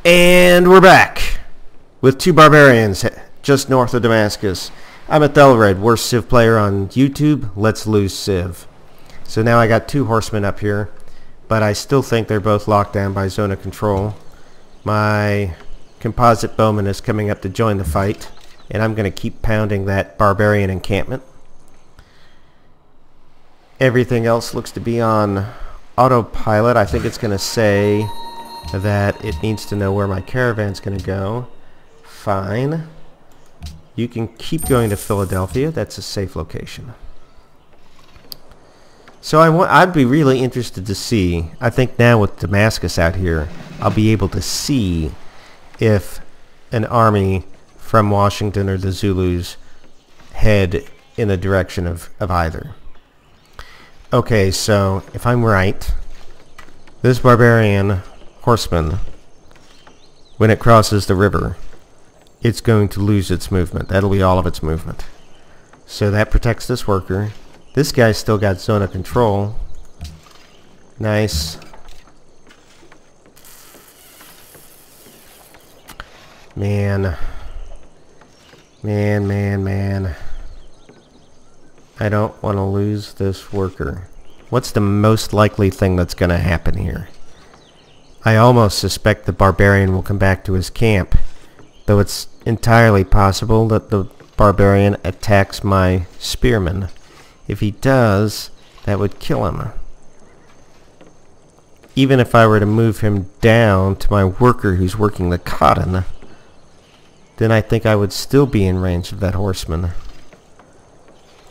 And we're back with two barbarians just north of Damascus. I'm Ethelred, worst Civ player on YouTube. Let's lose Civ. So now I got two horsemen up here, but I still think they're both locked down by zone of control. My composite bowman is coming up to join the fight, and I'm going to keep pounding that barbarian encampment. Everything else looks to be on autopilot. I think it's going to say that it needs to know where my caravan's going to go. Fine. You can keep going to Philadelphia. That's a safe location. So I'd be really interested to see. I think now with Damascus out here, I'll be able to see if an army from Washington or the Zulus head in the direction of either. Okay, so if I'm right, this barbarian horseman, when it crosses the river, it's going to lose its movement. That'll be all of its movement. So that protects this worker. This guy's still got zone of control. Nice. Man. I don't want to lose this worker. What's the most likely thing that's going to happen here? I almost suspect the barbarian will come back to his camp, though it's entirely possible that the barbarian attacks my spearman. If he does, that would kill him. Even if I were to move him down to my worker who's working the cotton, then I think I would still be in range of that horseman.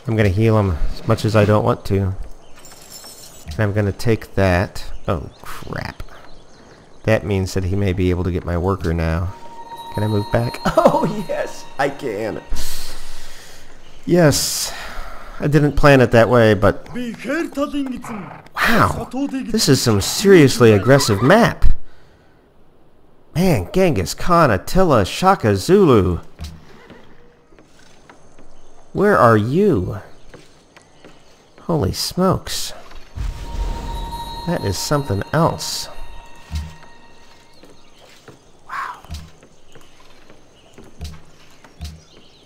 I'm going to heal him as much as I don't want to. And I'm going to take that. Oh, crap. That means that he may be able to get my worker now. Can I move back? Oh, yes, I can. Yes. I didn't plan it that way, but... Wow. This is some seriously aggressive map. Man, Genghis Khan, Attila, Shaka Zulu. Where are you? Holy smokes. That is something else. Wow.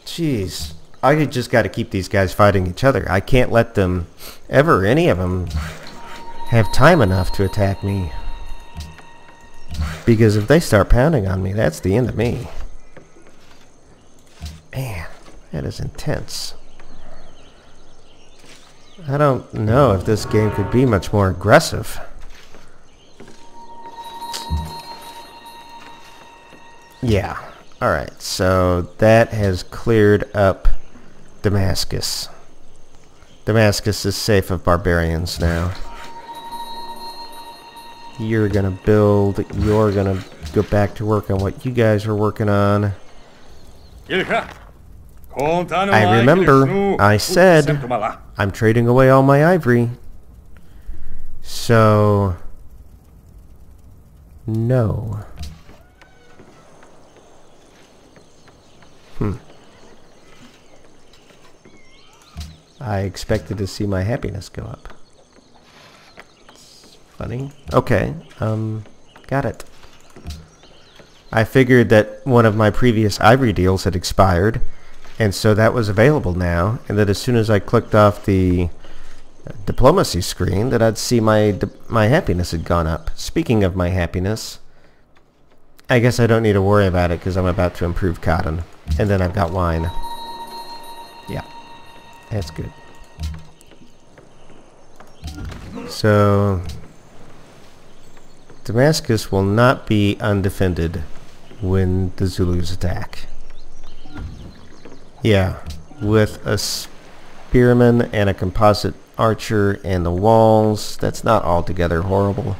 Jeez. I just got to keep these guys fighting each other. I can't let them, ever, any of them, have time enough to attack me. Because if they start pounding on me, that's the end of me. Man, that is intense. I don't know if this game could be much more aggressive. Yeah. Alright, so that has cleared up Damascus. Damascus is safe of barbarians now. You're gonna build, you're gonna go back to work on what you guys were working on. I remember I said I'm trading away all my ivory. So no. I expected to see my happiness go up. It's funny. Okay, got it. I figured that one of my previous ivory deals had expired, and so that was available now, and that as soon as I clicked off the diplomacy screen, that I'd see my happiness had gone up. Speaking of my happiness, I guess I don't need to worry about it because I'm about to improve cotton, and then I've got wine. Yeah. That's good. So, Damascus will not be undefended when the Zulus attack. Yeah, with a spearman and a composite archer and the walls, that's not altogether horrible.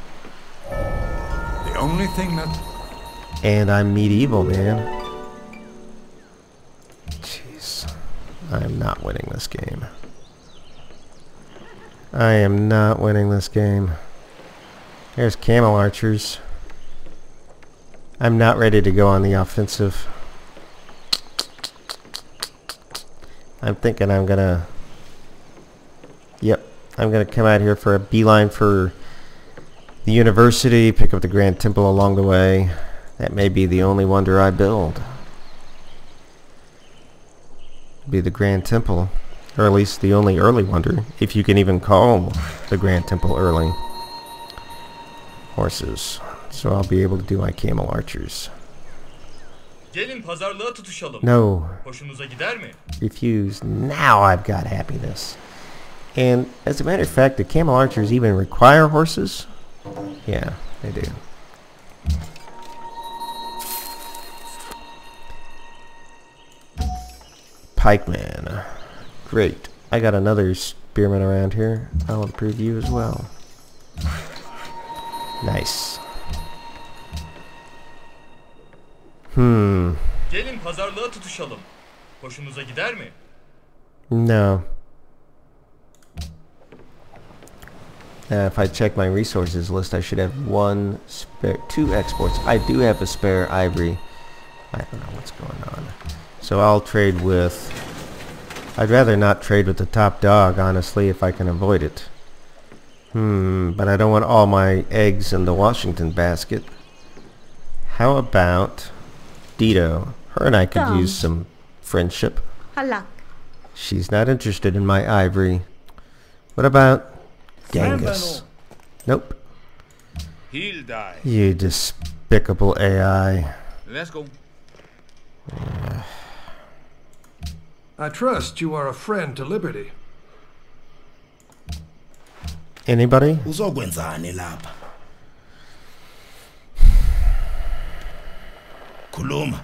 The only thing that... And I'm medieval, man. I am not winning this game. I am not winning this game. There's camel archers. I'm not ready to go on the offensive. I'm thinking I'm gonna... Yep, I'm gonna come out here for a beeline for the university, pick up the Grand Temple along the way, That may be the only wonder I build. Be the Grand Temple. Or at least the only early wonder, if you can even call the Grand Temple early. Horses. So I'll be able to do my camel archers. Gelin pazarlığa tutuşalım. No. Hoşunuza gider mi? Refuse. Now I've got happiness. And as a matter of fact, do camel archers even require horses? Yeah, they do. Pikeman. Great. I got another spearman around here. I'll improve you as well. Nice. Gelin pazarlığa tutuşalım. Hoşunuza gider mi? No. If I check my resources list, I should have two exports. I do have a spare ivory. I don't know what's going on. So I'll trade with... I'd rather not trade with the top dog, honestly, if I can avoid it. But I don't want all my eggs in the Washington basket. How about Dido? Her and I could use some friendship. Halak. She's not interested in my ivory. What about Genghis? Nope. He'll die. You despicable AI. Let's go. I trust you are a friend to liberty. Anybody? Uzokwenzani lapha? Khuluma.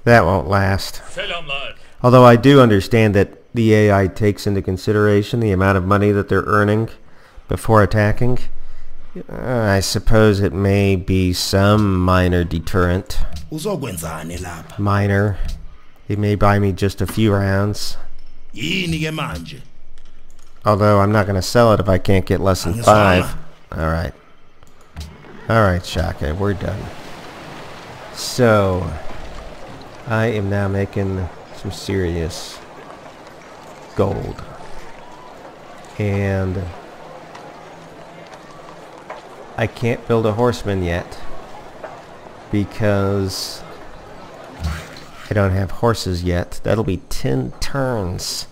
That won't last. Selamlar. Although I do understand that the AI takes into consideration the amount of money that they're earning before attacking. I suppose it may be some minor deterrent. Uzokwenzani lapha? Minor. It may buy me just a few rounds. Yini ke manje? Although I'm not going to sell it if I can't get less than 5. Alright. Alright, Shaka, we're done. So, I am now making some serious gold. And I can't build a horseman yet because I don't have horses yet. That'll be 10 turns.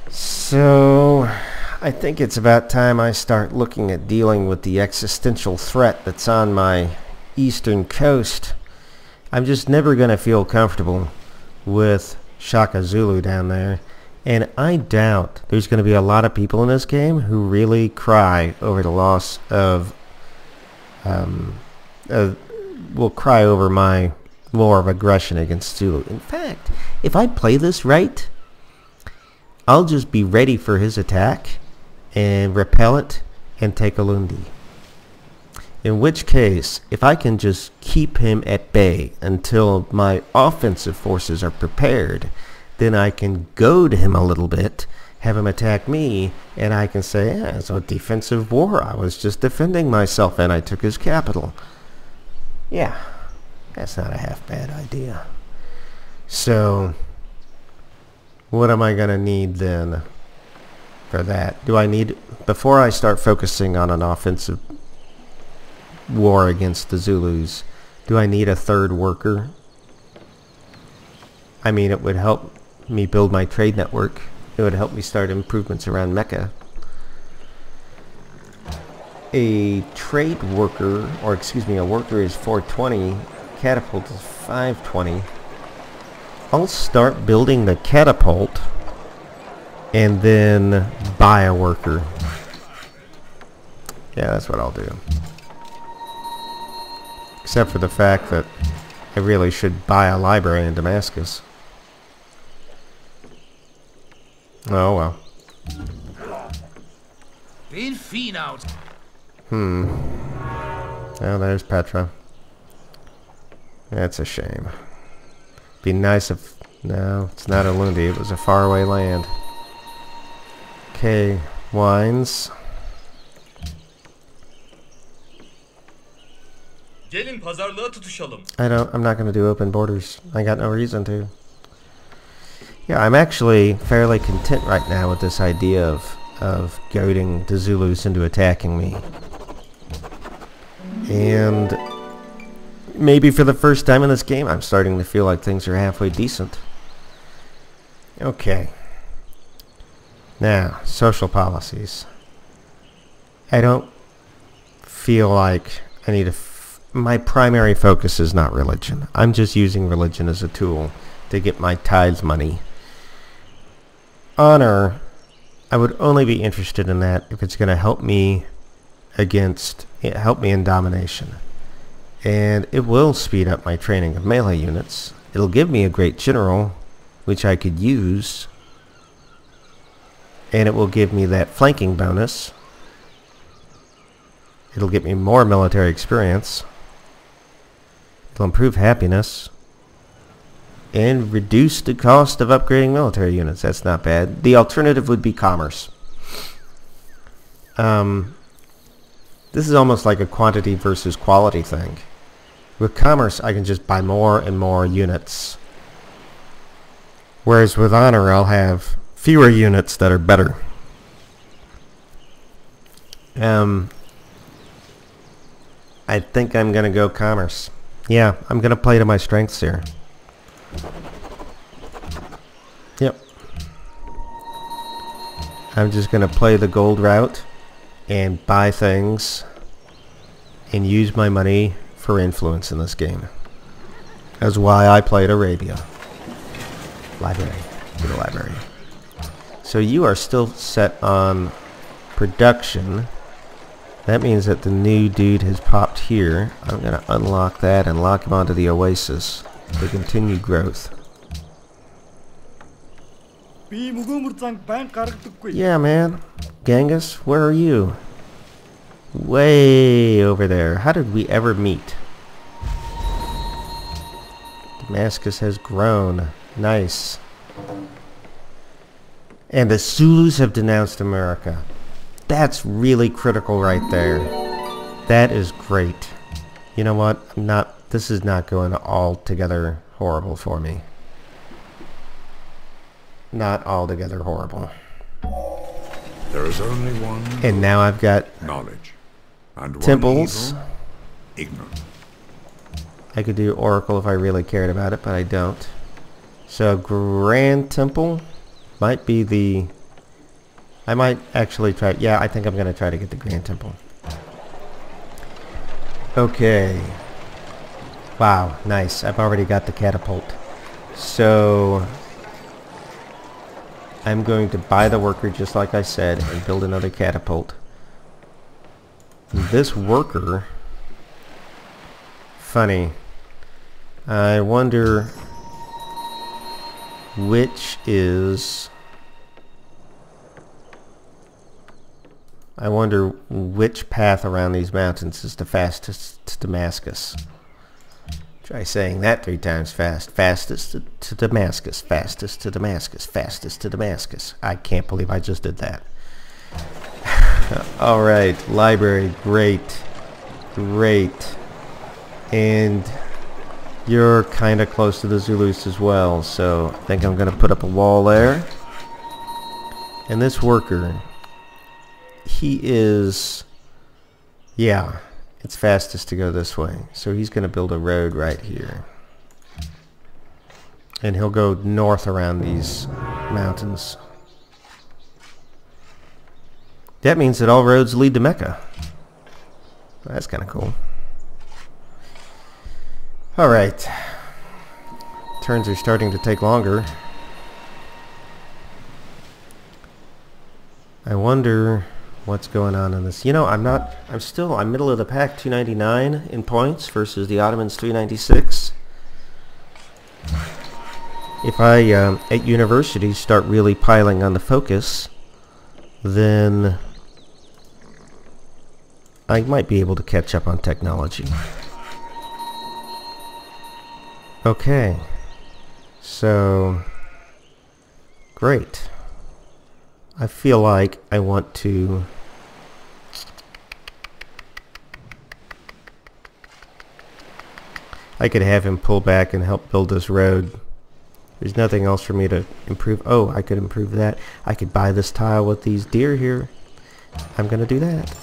So I think it's about time I start looking at dealing with the existential threat that's on my eastern coast. I'm just never going to feel comfortable with Shaka Zulu down there. And I doubt there's going to be a lot of people in this game who really cry over the loss of... will cry over my war of aggression against Zulu. In fact, if I play this right, I'll just be ready for his attack and repel it and take Ulundi. In which case, if I can just keep him at bay until my offensive forces are prepared, then I can goad him a little bit, have him attack me, and I can say, yeah, it's a defensive war. I was just defending myself and I took his capital. Yeah, that's not a half bad idea. So, what am I going to need then for that? Do I need, before I start focusing on an offensive war against the Zulus, do I need a third worker? I mean, it would help me build my trade network. It would help me start improvements around Mecca. A trade worker, or excuse me, a worker is 420, catapult is 520. I'll start building the catapult and then buy a worker. Yeah, that's what I'll do. Except for the fact that I really should buy a library in Damascus. Oh well. Oh, there's Petra. That's a shame. Be nice if... No, it's not Ulundi. It was a faraway land. Okay, wines. Gelin pazarlığa tutuşalım. I'm not going to do open borders. I got no reason to. Yeah, I'm actually fairly content right now with this idea of of goading the Zulus into attacking me. And maybe for the first time in this game, I'm starting to feel like things are halfway decent. Okay. Now, social policies. I don't feel like I need my primary focus is not religion. I'm just using religion as a tool to get my tithes money. Honor, I would only be interested in that if it's going to help me in domination. And it will speed up my training of melee units. It'll give me a great general, which I could use. And it will give me that flanking bonus. It'll get me more military experience. It'll improve happiness. And reduce the cost of upgrading military units. That's not bad. The alternative would be commerce. This is almost like a quantity versus quality thing. With commerce, I can just buy more and more units. Whereas with honor, I'll have fewer units that are better. I think I'm going to go commerce. Yeah, I'm going to play to my strengths here. Yep. I'm just going to play the gold route and buy things and use my money for influence in this game. That's why I played Arabia. Library. To the library. So you are still set on production. That means that the new dude has popped here. I'm going to unlock that and lock him onto the oasis to continue growth. Yeah, man. Genghis, where are you? Way over there. How did we ever meet? Damascus has grown. Nice. And the Zulus have denounced America. That's really critical right there. That is great. You know what? This is not going altogether horrible for me. Not altogether horrible. There is only one. And now I've got knowledge. And one temples. evil, ignorance. I could do Oracle if I really cared about it, but I don't. So Grand Temple might be the... I might actually try... Yeah, I think I'm going to try to get the Grand Temple. Okay. Wow, nice. I've already got the catapult. So... I'm going to buy the worker just like I said and build another catapult. This worker... Funny. I wonder which is... I wonder which path around these mountains is the fastest to Damascus. Try saying that 3 times fast. Fastest to Damascus. Fastest to Damascus. Fastest to Damascus. I can't believe I just did that. Alright, library. Great. Great. And you're kind of close to the Zulus as well, so I think I'm going to put up a wall there. And this worker, he is... Yeah, it's fastest to go this way. So he's going to build a road right here. And he'll go north around these mountains. That means that all roads lead to Mecca. That's kind of cool. Alright. Turns are starting to take longer. I wonder what's going on in this. You know, I'm middle of the pack, 299 in points versus the Ottomans 396. If I, at university, start really piling on the focus, then I might be able to catch up on technology. Okay, so great. I feel like I want to I could have him pull back and help build this road There's nothing else for me to improve. Oh, I could improve that. I could buy this tile with these deer here. I'm gonna do that.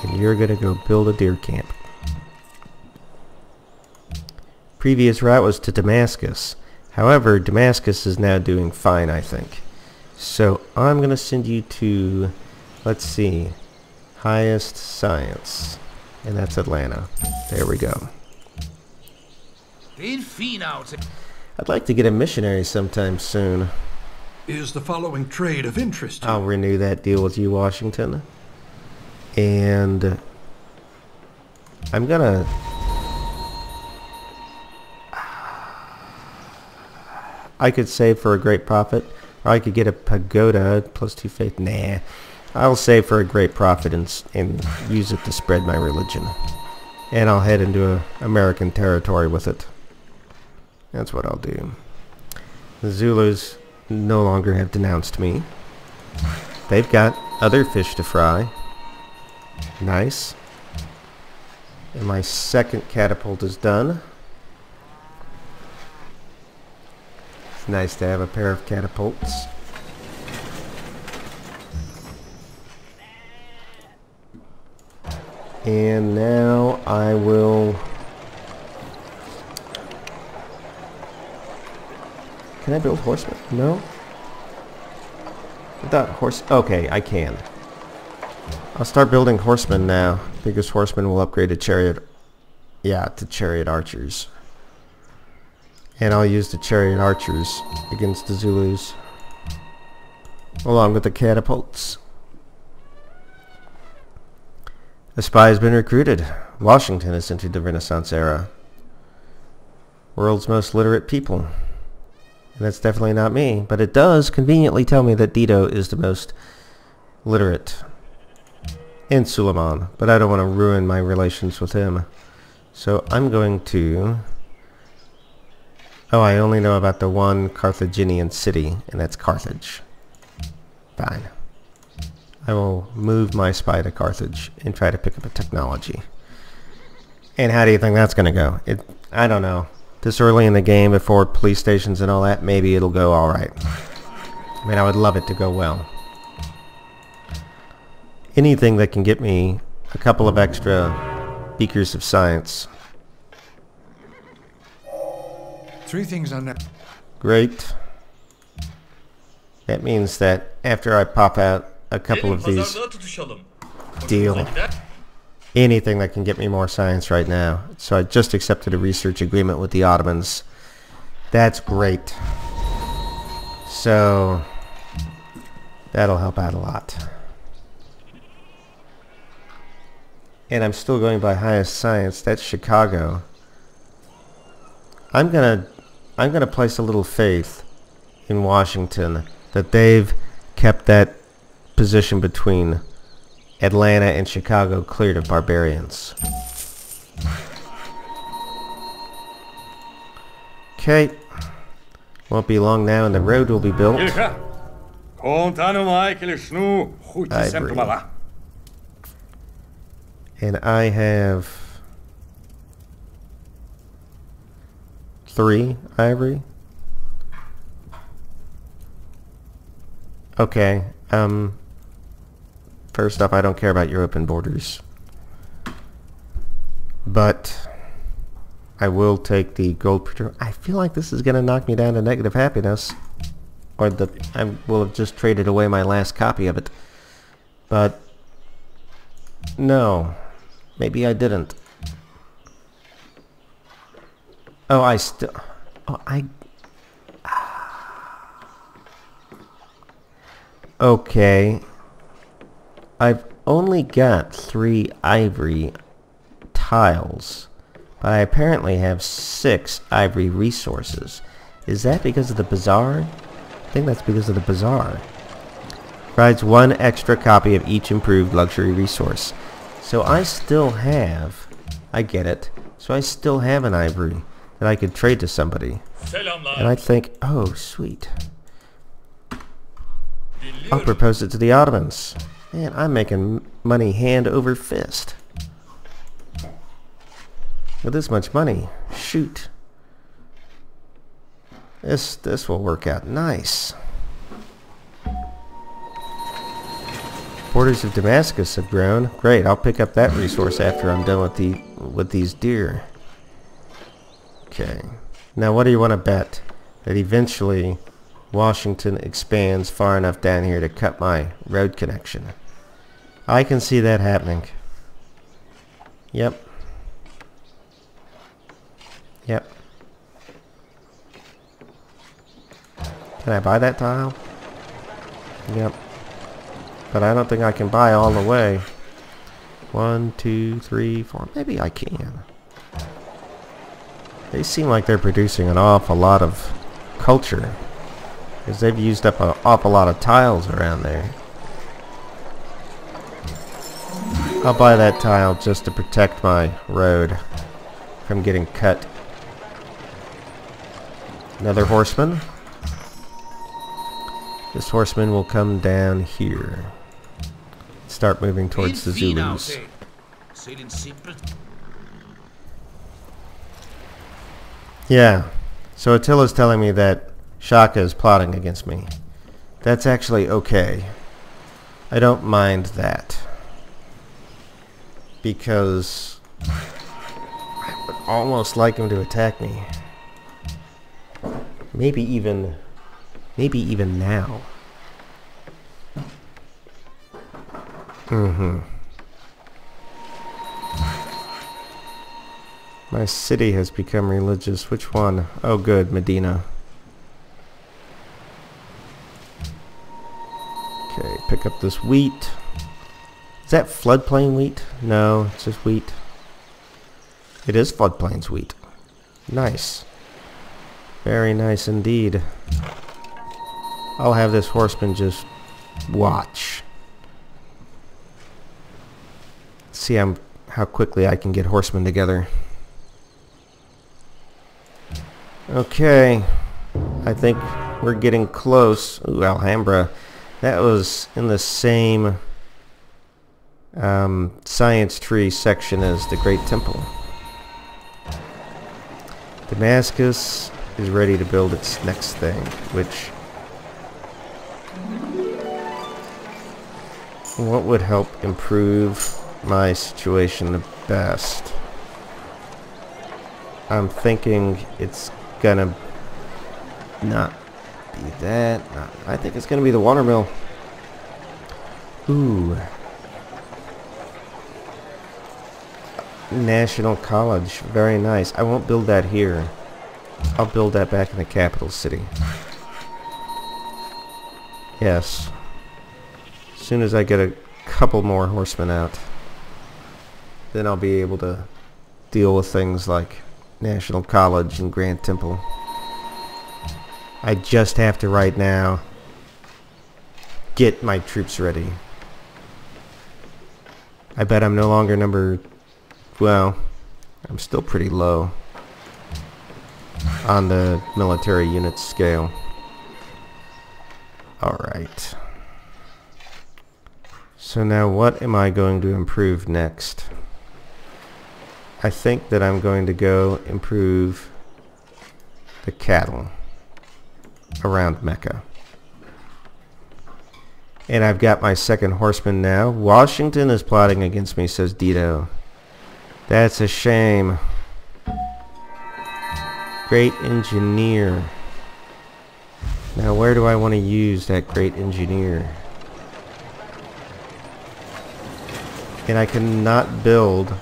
And you're gonna go build a deer camp. Previous route was to Damascus. However, Damascus is now doing fine, I think. So I'm gonna send you to, let's see, highest science. And that's Atlanta. There we go. I'd like to get a missionary sometime soon. Is the following trade of interest to you? I'll renew that deal with you, Washington. And I'm gonna... I could save for a great profit, or I could get a pagoda plus 2 faith. Nah, I'll save for a great profit and use it to spread my religion. And I'll head into American territory with it. That's what I'll do. The Zulus no longer have denounced me. They've got other fish to fry. Nice. And my second catapult is done. It's nice to have a pair of catapults. And now I will... Can I build horsemen? No? I thought horse... Okay, I can. I'll start building horsemen now, because horsemen will upgrade to chariot... Yeah, to chariot archers. And I'll use the chariot archers against the Zulus, along with the catapults. A spy has been recruited. Washington has entered the Renaissance era. World's most literate people. And that's definitely not me, but it does conveniently tell me that Dido is the most literate. And Suleiman, but I don't want to ruin my relations with him. So I'm going to... Oh, I only know about the one Carthaginian city, and that's Carthage. Fine. I will move my spy to Carthage and try to pick up a technology. And how do you think that's going to go? I don't know. This early in the game, before police stations and all that, maybe it'll go alright. I mean, I would love it to go well. Anything that can get me a couple of extra beakers of science. 3 things on that. Great. That means that after I pop out a couple of these... Pazarlığa tutuşalım. Deal. Hoşunuza gider. Anything that can get me more science right now. So I just accepted a research agreement with the Ottomans. That's great. So that'll help out a lot. And I'm still going by highest science. That's Chicago. I'm gonna place a little faith in Washington that they've kept that position between Atlanta and Chicago cleared of barbarians. Okay. Won't be long now and the road will be built. Ivory. And I have 3 ivory. Okay. First off, I don't care about your open borders. But I will take the gold. I feel like this is going to knock me down to negative happiness. Or I will have just traded away my last copy of it. But no. Maybe I didn't. Oh, I still... Oh, Okay. I've only got 3 ivory tiles, but I apparently have 6 ivory resources. Is that because of the bazaar? I think that's because of the bazaar. Provides 1 extra copy of each improved luxury resource. So I still have... I get it. So I still have an ivory that I could trade to somebody. Selamlar. And I think, oh, sweet. I'll Dinliyorum. propose it to the Ottomans. Man, I'm making money hand over fist. With this much money. Shoot. This will work out nice. Borders of Damascus have grown. Great, I'll pick up that resource after I'm done with these deer. Okay. Now what do you want to bet? That eventually Washington expands far enough down here to cut my road connection. I can see that happening. Yep. Yep. Can I buy that tile? Yep. But I don't think I can buy all the way. 1, 2, 3, 4. Maybe I can. They seem like they're producing an awful lot of culture, because they've used up an awful lot of tiles around there. I'll buy that tile just to protect my road from getting cut. Another horseman. This horseman will come down here. Start moving towards the Zulus. Yeah. So Attila's telling me that Shaka is plotting against me. That's actually okay. I don't mind that. Because I would almost like him to attack me. Maybe even now. My city has become religious. Which one? Oh good, Medina. Okay, pick up this wheat. Is that floodplain wheat? No, it's just wheat. It is floodplains wheat. Nice. Very nice indeed. I'll have this horseman just watch. See how quickly I can get horsemen together. Okay. I think we're getting close. Ooh, Alhambra. That was in the same science tree section as the Great Temple. Damascus is ready to build its next thing, which... what would help improve my situation the best? I'm thinking it's gonna not be that. No, I think it's gonna be the watermill. Ooh. National College. Very nice. I won't build that here. I'll build that back in the capital city. Yes. As soon as I get a couple more horsemen out, then I'll be able to deal with things like National College and Grand Temple. I just have to right now get my troops ready. I bet I'm no longer number... well, I'm still pretty low on the military unit scale. Alright. So now what am I going to improve next? I think that I'm going to go improve the cattle around Mecca. And I've got my second horseman now. Washington is plotting against me, says Dito. That's a shame. Great engineer. Now where do I want to use that great engineer? And I cannot build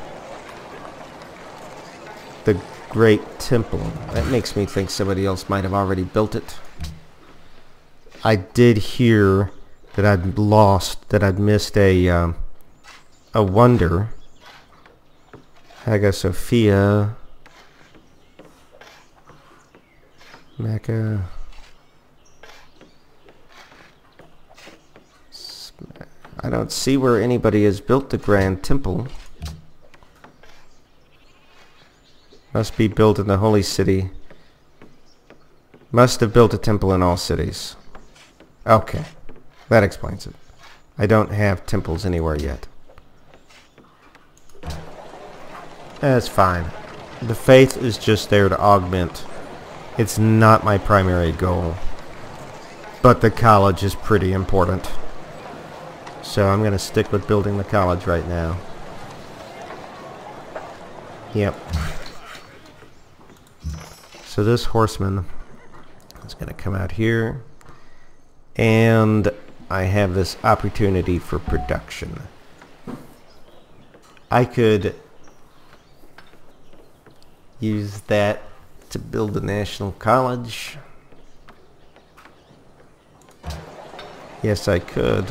the Great Temple. That makes me think somebody else might have already built it. I did hear that I'd missed a wonder. Hagia Sophia, Mecca. I don't see where anybody has built the Grand Temple. Must be built in the Holy City. Must have built a temple in all cities. Okay, that explains it. I don't have temples anywhere yet. That's fine. The faith is just there to augment It's not my primary goal. But the college is pretty important. So I'm going to stick with building the college right now. Yep. So this horseman is going to come out here. And I have this opportunity for production. I could use that to build a national college. Yes, I could.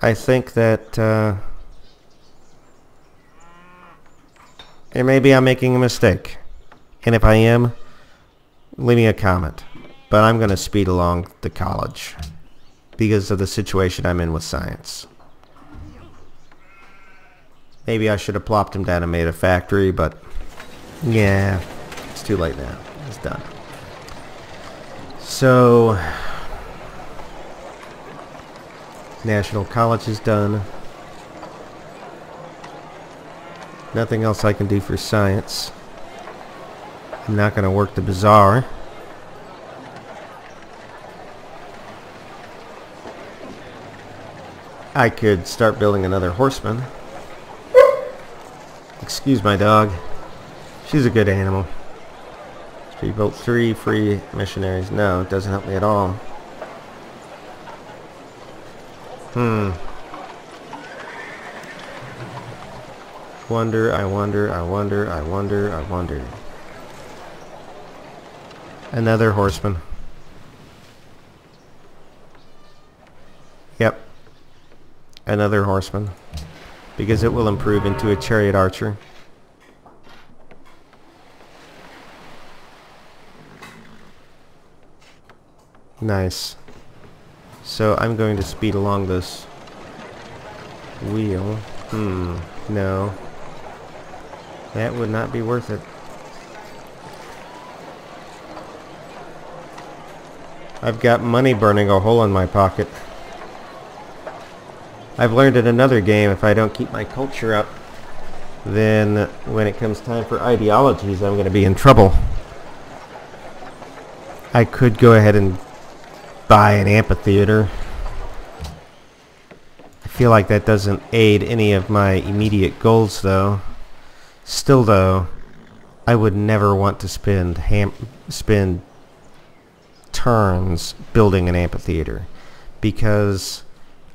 I think that and maybe I'm making a mistake. And if I am, leave me a comment. But I'm going to speed along the college because of the situation I'm in with science. Maybe I should have plopped him down and made a factory, but yeah, it's too late now. It's done. So, National College is done. Nothing else I can do for science. I'm not going to work the bazaar. I could start building another horseman. Excuse my dog. She's a good animal. So you built 3 free missionaries. No, it doesn't help me at all. I wonder. Another horseman. Yep. Another horseman. Because it will improve into a chariot archer. Nice. So I'm going to speed along this wheel. No. That would not be worth it. I've got money burning a hole in my pocket. I've learned in another game, if I don't keep my culture up, then when it comes time for ideologies, I'm going to be in trouble. I could go ahead and buy an amphitheater. I feel like that doesn't aid any of my immediate goals, though. Still, though, I would never want to spend turns building an amphitheater, because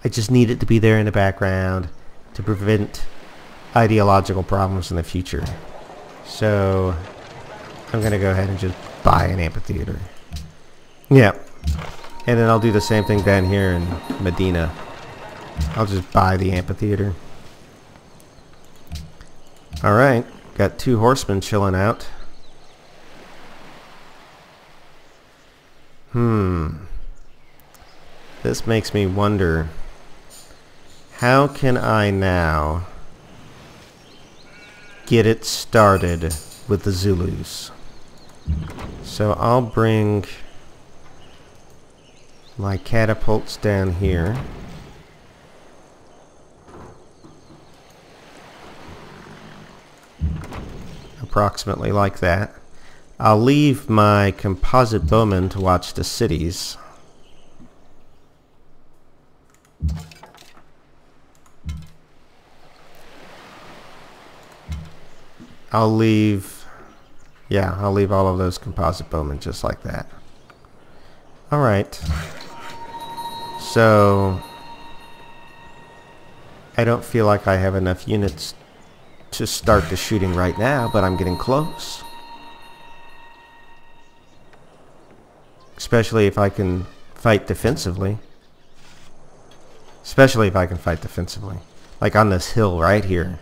I just need it to be there in the background to prevent ideological problems in the future. So I'm going to go ahead and just buy an amphitheater. Yeah. And then I'll do the same thing down here in Medina. I'll just buy the amphitheater. Alright. Got 2 horsemen chilling out. This makes me wonder, how can I now get it started with the Zulus? So I'll bring my catapults down here. Approximately like that. I'll leave my composite bowmen to watch the cities. I'll leave all of those composite bowmen just like that. Alright. So I don't feel like I have enough units to start the shooting right now, but I'm getting close. Especially if I can fight defensively. Like on this hill right here.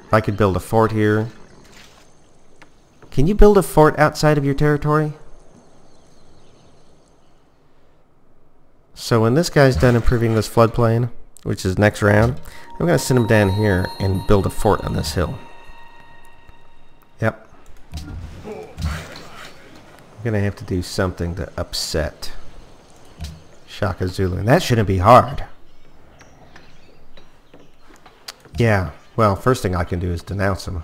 If I could build a fort here. Can you build a fort outside of your territory? So when this guy's done improving this floodplain, which is next round, I'm going to send him down here and build a fort on this hill. Yep. I'm going to have to do something to upset Shaka Zulu. And that shouldn't be hard. Yeah. Well, first thing I can do is denounce him.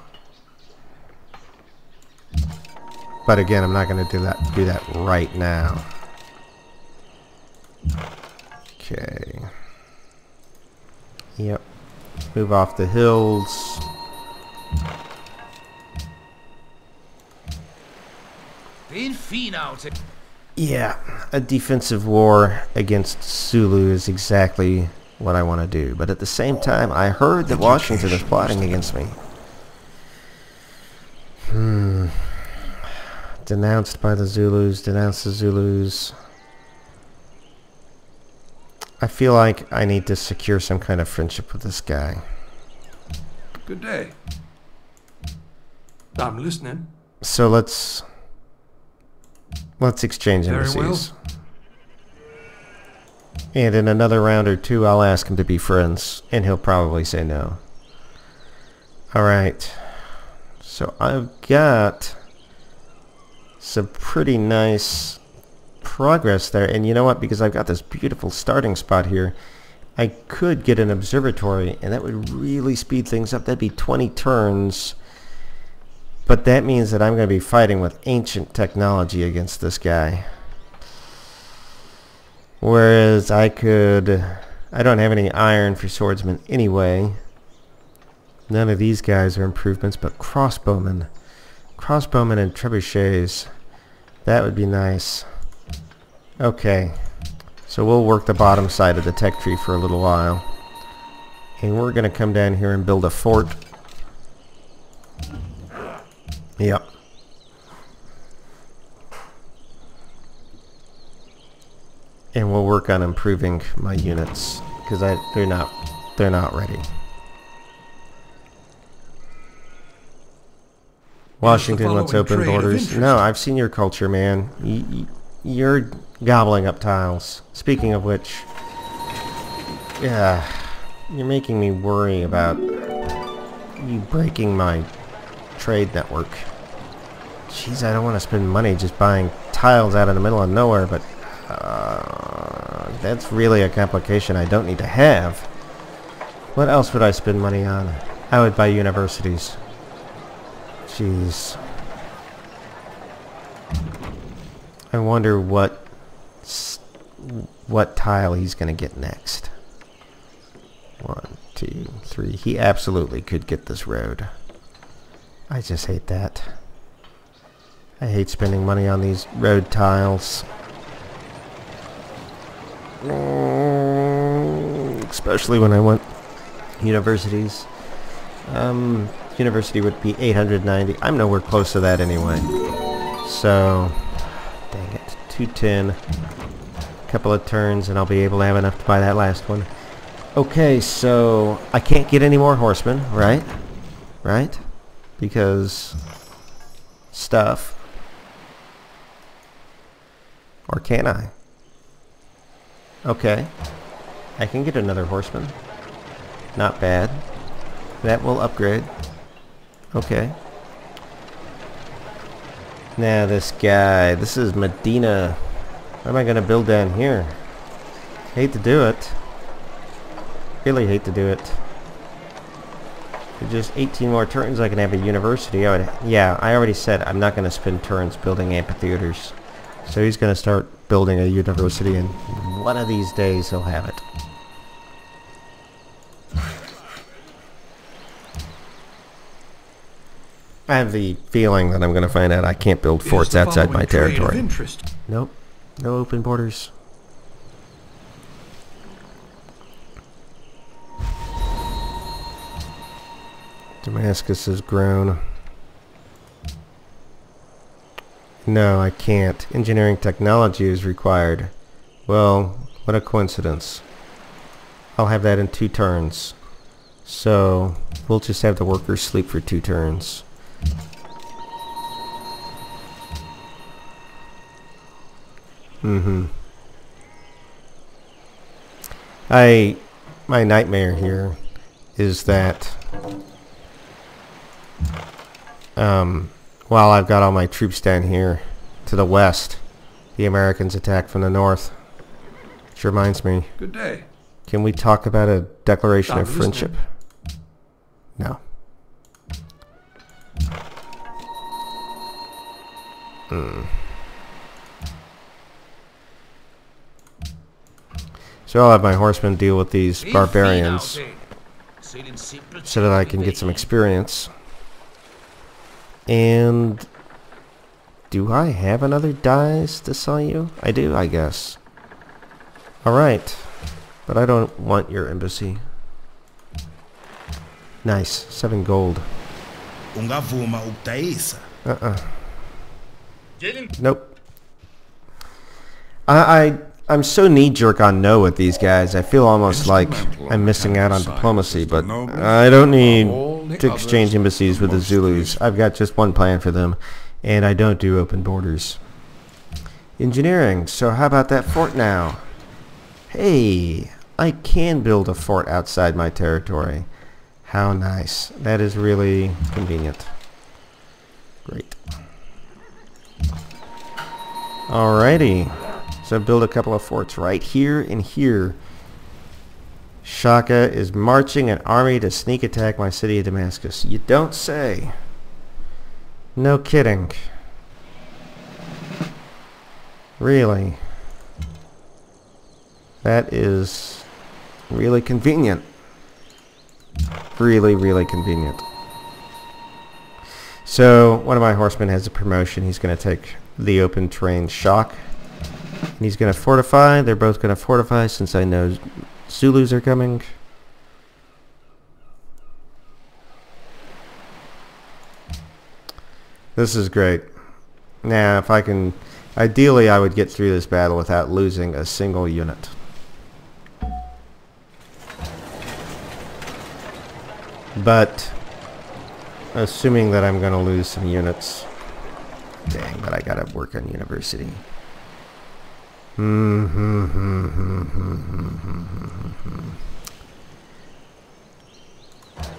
But again, I'm not going to do that right now. Okay. Yep. Move off the hills. Yeah, a defensive war against Zulu is exactly what I want to do. But at the same time, I heard that Washington is plotting against me. Denounced by the Zulus, denounce the Zulus. I feel like I need to secure some kind of friendship with this guy. Good day. I'm listening. So let's exchange embassies. Very well. And in another round or two, I'll ask him to be friends, and he'll probably say no. Alright. So I've got some pretty nice progress there. And you know what? Because I've got this beautiful starting spot here, I could get an observatory, and that would really speed things up. That'd be 20 turns. But that means that I'm going to be fighting with ancient technology against this guy. Whereas I don't have any iron for swordsmen anyway. None of these guys are improvements, but crossbowmen. Crossbowmen and trebuchets. That would be nice. Okay. So we'll work the bottom side of the tech tree for a little while. And we're going to come down here and build a fort. Yep. And we'll work on improving my units because they're not ready. Washington wants open borders. No, I've seen your culture, man. You're gobbling up tiles. Speaking of which, yeah, you're making me worry about you breaking my trade network. Jeez, I don't want to spend money just buying tiles out of the middle of nowhere, but that's really a complication I don't need to have. What else would I spend money on? I would buy universities. Jeez. I wonder what tile he's going to get next. 1, 2, 3. He absolutely could get this road. I just hate that. I hate spending money on these road tiles. Especially when I want universities. University would be 890. I'm nowhere close to that anyway. So, dang it. 210. Couple of turns and I'll be able to have enough to buy that last one. Okay, so I can't get any more horsemen, right? Right? Because stuff. Or can I? Okay. I can get another horseman. Not bad. That will upgrade. Okay. Now this guy. This is Medina. What am I going to build down here? Hate to do it. Really hate to do it. For just 18 more turns I can have a university. Yeah, I already said I'm not going to spend turns building amphitheaters. So he's going to start building a university, and one of these days he'll have it. I have the feeling that I'm going to find out I can't build forts outside my territory. Nope. No open borders. Damascus has grown. No, I can't. Engineering technology is required. Well, what a coincidence. I'll have that in 2 turns. So, we'll just have the workers sleep for 2 turns. My nightmare here is that while I've got all my troops down here to the west, the Americans attack from the north. Which reminds me. Good day. Can we talk about a declaration of friendship? No. So I'll have my horsemen deal with these barbarians so that I can get some experience. And do I have another dice to sell you? I do, I guess. Alright. But I don't want your embassy. Nice. 7 gold. Ungavuma ukudayisa. Gelin. Nope. I'm so knee-jerk on no with these guys. I feel almost like I'm missing out on diplomacy, but I don't need to exchange embassies with the Zulus. I've got just one plan for them, and I don't do open borders. Engineering. So how about that fort now? Hey, I can build a fort outside my territory. How nice. That is really convenient. Great. Alrighty. So build a couple of forts right here and here. Shaka is marching an army to sneak attack my city of Damascus. You don't say. No kidding. Really? That is really convenient. Really, really convenient. So one of my horsemen has a promotion. He's going to take the open terrain shock. And he's going to fortify. They're both going to fortify since I know Zulus are coming. This is great. Now, if I can... Ideally, I would get through this battle without losing a single unit. But, assuming that I'm going to lose some units... Dang, but I got to work on university.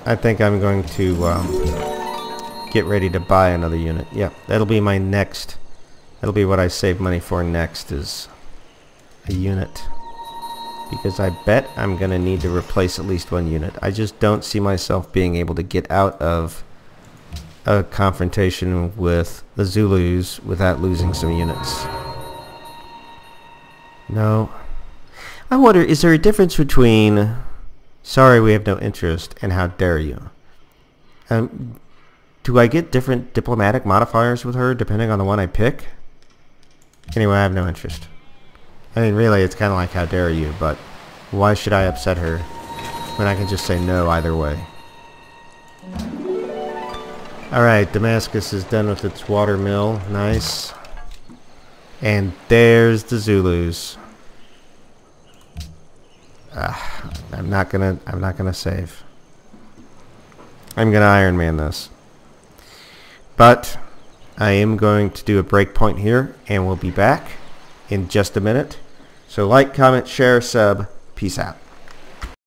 I think I'm going to get ready to buy another unit. Yeah, that'll be my next. That'll be what I save money for next, is a unit. Because I bet I'm going to need to replace at least one unit. I just don't see myself being able to get out of a confrontation with the Zulus without losing some units. No. I wonder, is there a difference between sorry we have no interest and how dare you? Do I get different diplomatic modifiers with her depending on the one I pick? Anyway, I have no interest. I mean, really, it's kind of like how dare you, but why should I upset her when I can just say no either way? Alright, Damascus is done with its water mill. Nice. And there's the Zulus. I'm not gonna save. I'm gonna Iron Man this. But I am going to do a breakpoint here, and we'll be back in just a minute. So like, comment, share, sub. Peace out.